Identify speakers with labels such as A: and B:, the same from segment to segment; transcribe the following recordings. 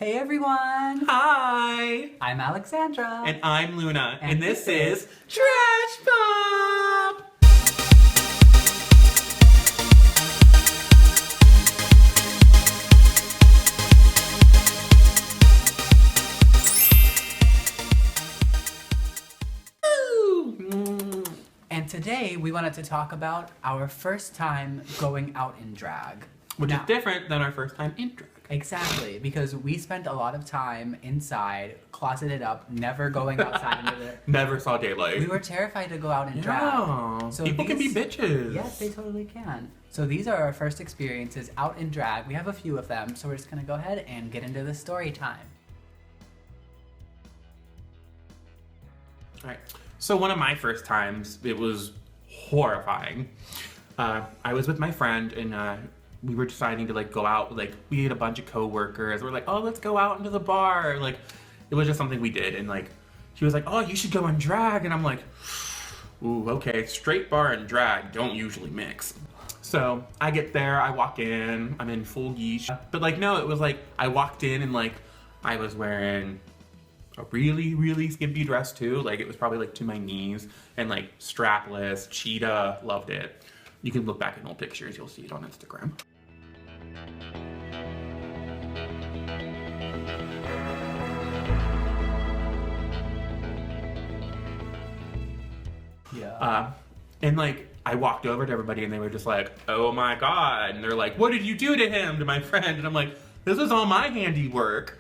A: Hey everyone!
B: Hi!
A: I'm Alexandra.
B: And I'm Luna.
A: And
B: this
A: this
B: is Trashpop!
A: And today we wanted to talk about our first time going out in drag.
B: Which
A: Now-
B: is different than our first time in drag.
A: Exactly, because we spent a lot of time inside, closeted up, never going outside into the...
B: Never saw daylight.
A: We were terrified to go out in drag.
B: Yeah.
A: So
B: People can be
A: these-
B: bitches.
A: Yes, they totally can. So these are our first experiences out in drag. We have a few of them, so we're just gonna go ahead and get into the story time.
B: Alright. So one of my first times, it was horrifying. I was with my friend and we were deciding to go out. We had a bunch of coworkers. We're like, oh, let's go out into the bar. It was just something we did. And she was like, oh, you should go in drag. And I'm like, ooh, okay, straight bar and drag don't usually mix. So I get there, I walk in, I'm in full geesh. But no, it was I walked in and I was wearing a really, really skimpy dress too. It was probably to my knees and strapless, cheetah, loved it. You can look back in old pictures, you'll see it on Instagram.
A: Yeah.
B: And I walked over to everybody and they were just like, oh my God. And they're like, what did you do to him, to my friend? And I'm like, this was all my handiwork.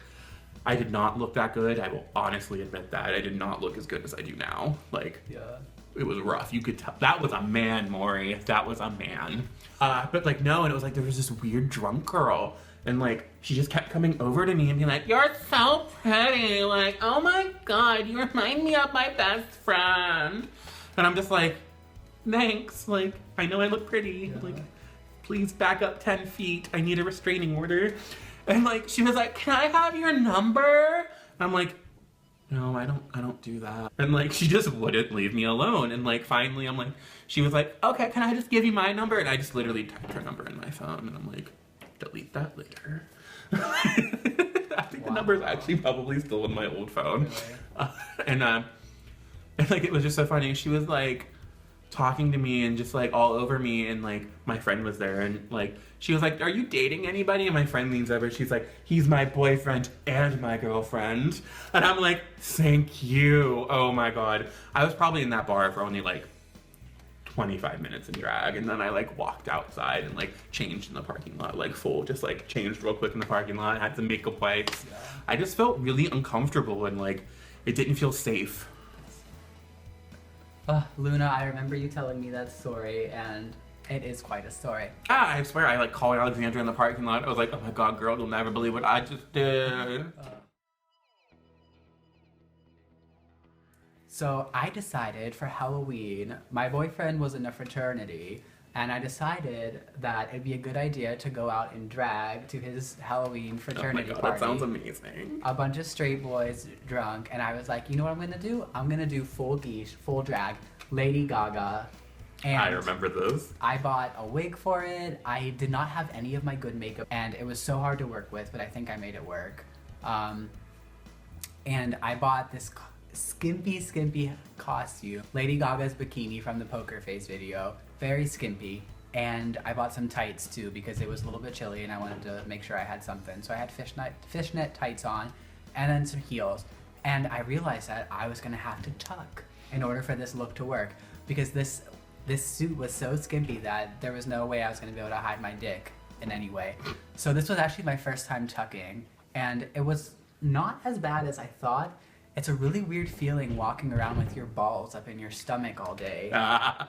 B: I did not look that good. I will honestly admit that. I did not look as good as I do now.
A: Yeah.
B: It was rough. You could tell. That was a man, Maury. That was a man. But no, and it was there was this weird drunk girl. And she just kept coming over to me and being like, you're so pretty. Oh my God, you remind me of my best friend. And I'm just like, thanks. I know I look pretty.
A: Yeah.
B: Please back up 10 feet. I need a restraining order. And she was like, can I have your number? And I'm like, no, I don't do that. And she just wouldn't leave me alone. And finally I'm she was like, okay, can I just give you my number? And I just literally typed her number in my phone and I'm like, delete that later. I think the number is actually probably still in my old phone.
A: Really?
B: And it was just so funny. She was talking to me and just all over me, and my friend was there and she was like, are you dating anybody? And my friend leans over, she's like, he's my boyfriend and my girlfriend. And I'm like, thank you. Oh my God. I was probably in that bar for only 25 minutes in drag, and then I walked outside and changed in the parking lot, just changed real quick in the parking lot, had some makeup wipes.
A: Yeah.
B: I just felt really uncomfortable and it didn't feel safe.
A: Luna, I remember you telling me that story, and it is quite a story.
B: I swear, I called Alexandra in the parking lot. I was like, oh my God, girl, you'll never believe what I just did.
A: So I decided for Halloween, my boyfriend was in a fraternity, and I decided that it'd be a good idea to go out in drag to his Halloween
B: Oh my
A: fraternity
B: God,
A: party.
B: that sounds amazing.
A: A bunch of straight boys drunk, and I was like, you know what I'm gonna do? I'm gonna do full geesh, full drag, Lady Gaga. And
B: I remember this.
A: I bought a wig for it. I did not have any of my good makeup, and it was so hard to work with, but I think I made it work. And I bought this skimpy costume, Lady Gaga's bikini from the Poker Face video, very skimpy. And I bought some tights too because it was a little bit chilly and I wanted to make sure I had something. So I had fishnet tights on and then some heels. And I realized that I was gonna have to tuck in order for this look to work, because this suit was so skimpy that there was no way I was gonna be able to hide my dick in any way. So this was actually my first time tucking, and it was not as bad as I thought. It's a really weird feeling walking around with your balls up in your stomach all day.
B: I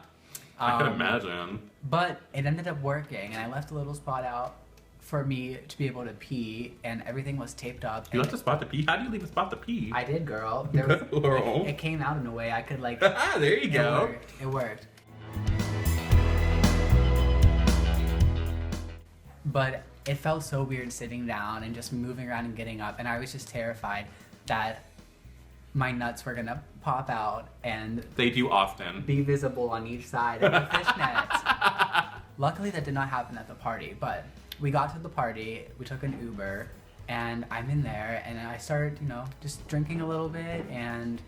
B: could imagine.
A: But it ended up working, and I left a little spot out for me to be able to pee, and everything was taped up.
B: You left a spot to pee? How do you leave a spot to pee?
A: I did, girl. There was,
B: Girl.
A: it came out in a way I could
B: There you go.
A: It worked. But it felt so weird sitting down and just moving around and getting up, and I was just terrified that my nuts were gonna pop out and
B: They do often.
A: be visible on each side of the fishnets. Luckily that did not happen at the party, but we got to the party, we took an Uber, And I'm in there, and I started, you know, just drinking a little bit, and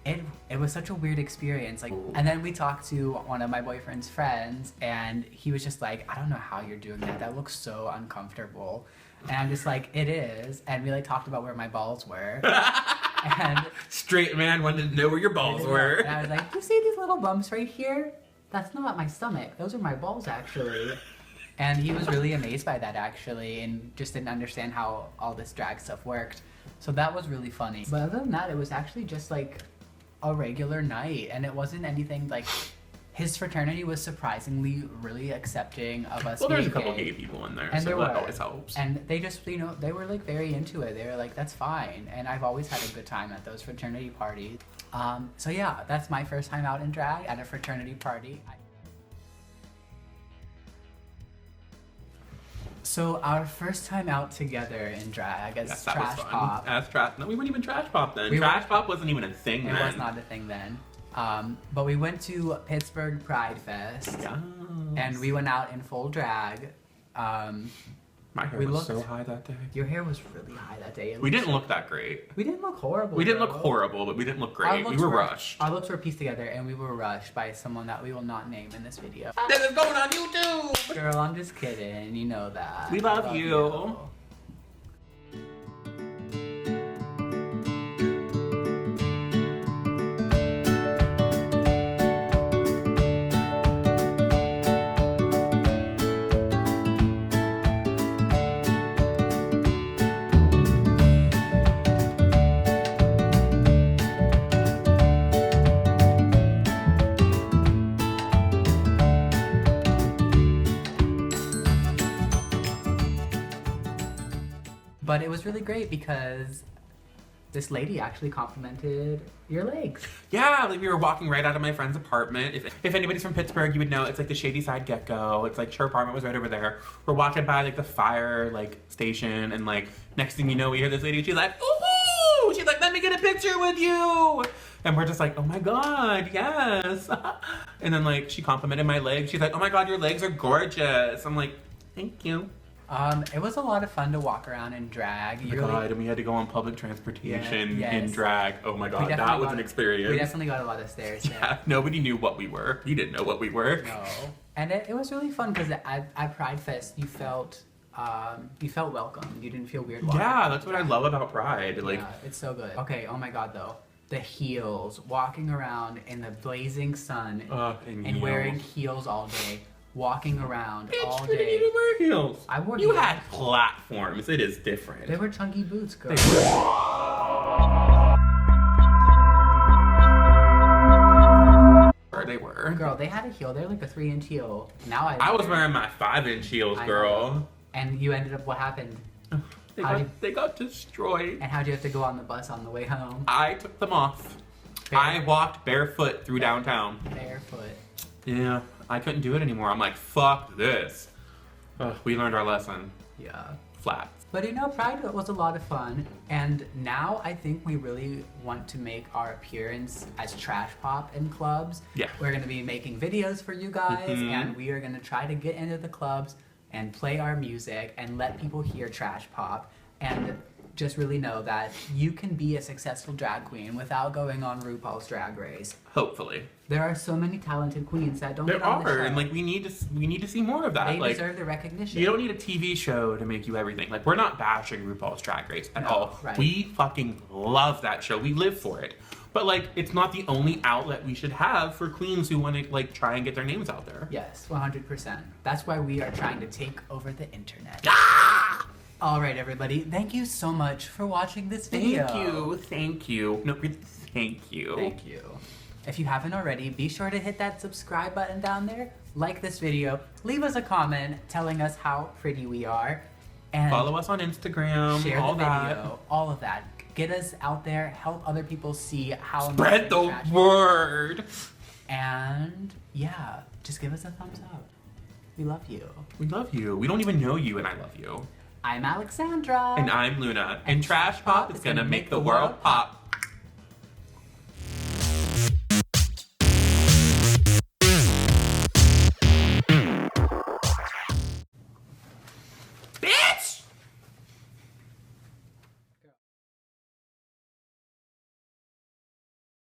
A: it was such a weird experience. Like, and then we talked to one of my boyfriend's friends, and he was just like, I don't know how you're doing that. That looks so uncomfortable. And I'm just like, it is. And we like talked about where my balls were. And
B: straight man wanted to know where your balls were.
A: And I was like, you see these little bumps right here? That's not my stomach. Those are my balls, actually. And he was really amazed by that, actually, and just didn't understand how all this drag stuff worked. So that was really funny. But other than that, it was actually just like a regular night, and it wasn't anything like... His fraternity was surprisingly really accepting of us.
B: Well, there's a
A: being
B: couple
A: gay.
B: gay people in there,
A: And
B: so
A: there
B: that
A: were.
B: always helps.
A: And they just, you know, they were like very into it. They were like, that's fine. And I've always had a good time at those fraternity parties. So yeah, that's my first time out in drag at a fraternity party. So our first time out together in drag as
B: Yes, that was fun.
A: Trashpop.
B: As trash. No, we weren't even Trashpop then.
A: We were-
B: Trashpop wasn't even a thing
A: It
B: then.
A: was not a thing then. But we went to Pittsburgh Pridefest.
B: Yes.
A: And we went out in full drag.
B: My hair
A: we
B: was
A: looked-
B: so high that day.
A: Your hair was really high that day.
B: We didn't look that great.
A: We didn't look horrible.
B: We didn't look
A: though.
B: horrible, but we didn't look
A: Our
B: great. We
A: looks
B: were rushed.
A: Our looks were pieced together, and we were rushed by someone that we will not name in this video.
B: This is going on YouTube!
A: Girl, I'm just kidding. You know that.
B: We love you.
A: But it was really great because this lady actually complimented your legs.
B: Yeah, like we were walking right out of my friend's apartment. If anybody's from Pittsburgh, you would know it's like the Shady Side Gecko. It's like her apartment was right over there. We're walking by like the fire like station, and like next thing you know, we hear this lady. She's like, "Ooh!" She's like, "Let me get a picture with you." And we're just like, "Oh my god, yes!" And then like she complimented my legs. She's like, "Oh my god, your legs are gorgeous." I'm like, "Thank you."
A: It was a lot of fun to walk around in drag.
B: Oh my god, and we had to go on public transportation in drag. Oh my god, that was an experience.
A: We definitely got a lot of stairs.
B: Yeah, nobody knew what we were. We didn't know what we were.
A: No. And it was really fun because at Pride Fest you felt welcome. You didn't feel weird walking.
B: Yeah, that's what I love about Pride. Like,
A: yeah, it's so good. Okay, oh my god though. The heels, walking around in the blazing sun and wearing heels all day. Walking around all
B: we didn't
A: day.
B: even wear heels.
A: I wore
B: You
A: heels.
B: had platforms. It is different.
A: They were chunky boots, girl.
B: They were.
A: Girl, they had a heel. They're like a 3-inch heel. Now
B: I was wearing my 5-inch heels,
A: I
B: girl.
A: know. And you ended up, what happened?
B: They got destroyed.
A: And how'd you have to go on the bus on the way home?
B: I took them off. I walked barefoot through downtown.
A: Barefoot.
B: Yeah, I couldn't do it anymore. I'm like, fuck this. We learned our lesson.
A: Yeah.
B: Flat.
A: But you know, Pride was a lot of fun, and now I think we really want to make our appearance as Trashpop in clubs.
B: Yeah.
A: We're going to be making videos for you guys, and we are going to try to get into the clubs and play our music and let people hear Trashpop, and just really know that you can be a successful drag queen without going on RuPaul's Drag Race.
B: Hopefully.
A: There are so many talented queens that don't
B: There
A: get on the
B: are,
A: show.
B: and like we need to see more of that.
A: They
B: like,
A: deserve the recognition.
B: you don't need a TV show to make you everything. Like, we're not bashing RuPaul's Drag Race at all.
A: Right.
B: We fucking love that show. We live for it. But like, it's not the only outlet we should have for queens who want to like try and get their names out there.
A: Yes, 100%. That's why we are trying to take over the internet.
B: Ah!
A: All right, everybody. Thank you so much for watching this video.
B: Thank you. No, really, thank you.
A: Thank you. If you haven't already, be sure to hit that subscribe button down there, like this video, leave us a comment telling us how pretty we are, and
B: Follow us on Instagram.
A: share
B: all
A: the video, all of that. Get us out there, help other people see how
B: Spread the
A: amazing Trash is.
B: word.
A: And yeah, just give us a thumbs up. We love you.
B: We love you. We don't even know you, and I love you.
A: I'm Alexandra.
B: And I'm Luna. And Trash Pop is gonna make the world pop.